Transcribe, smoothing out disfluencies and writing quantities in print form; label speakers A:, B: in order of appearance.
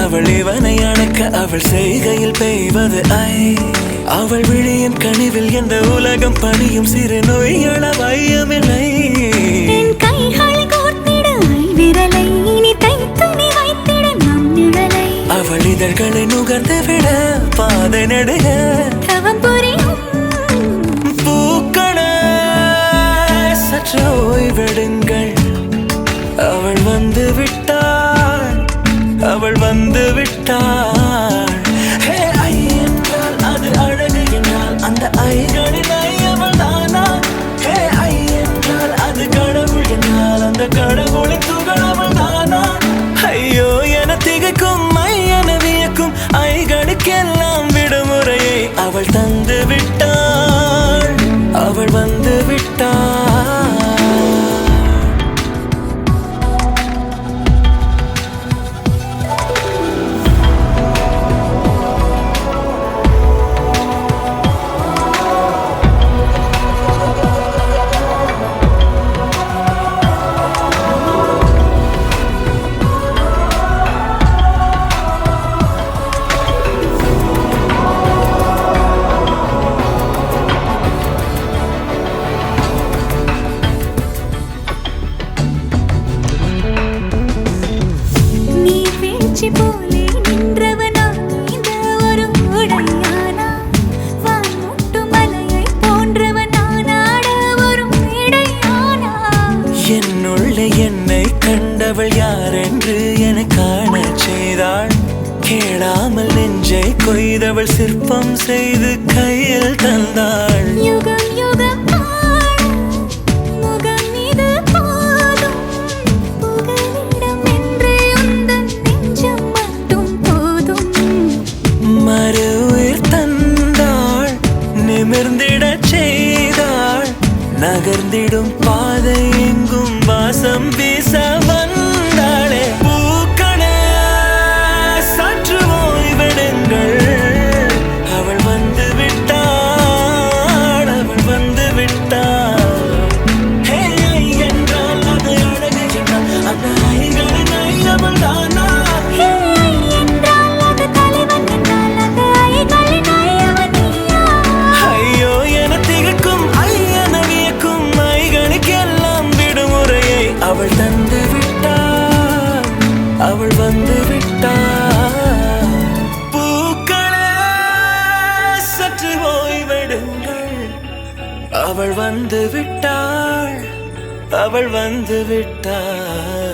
A: அவள் இவனை அணைக்க அவள் செய்கையில் பெய்வது ஐ. அவள் விழியின் கனிவில் எந்த உலகம் பணியும் சிறு நோய்கள வையமில்லை. அவள் இதழ்களை நுகர்ந்து விட பாதை நடுக பூக்களே சற்று ஓய்வெடுங்கள். அவள் வந்து விட்டாள், அவள் வந்து விட்டாள். ஹே ஐ என்றால் அது அழகு என்றால் அந்த ஐகளின் ஐ அவள் தானா? ஹே ஐ என்றால் அது கடவுள் என்றால் அந்த கடவுளின் துகள் அவள் தானா? ஐயோ என திகைக்கும் ஐ என வியக்கும் ஐகளுக்கெல்லாம் விடுமுறையை அவள் தந்து விட்டாள், அவள் வந்து விட்டாள்.
B: போலே நின்றவனா இந்த ஒரு உடையானா? வான்முட்டு மலையை போன்றவனானாட ஒரு இடையானா?
A: என்னுள்ளே என்னை கண்டவள் யார் என்று என காண செய்தாள். கேளாமல் நெஞ்சை கொய்தவள் சிற்பம் செய்து கையில் தந்தாள்.
B: யுகம் யுகம்
A: நிமிர்ந்திடச் செய்தாள். நகர்ந்திடும் பாதை எங்கும் வாசம் வீச வந்தாளே. பூக்களே சற்று ஓய்வெடுங்கள். அவள் வந்து விட்டாள், அவள் வந்து விட்டாள். ஹே ஐ என்றால் அது அழகு என்றால் அந்த ஐகளின் ஐ அவள் தானா? அவள் தந்து விட்டாள், அவள் வந்து விட்டாள். பூக்களே சற்று ஓய்வெடுங்கள். அவள் வந்து விட்டாள், அவள் வந்து விட்டாள்.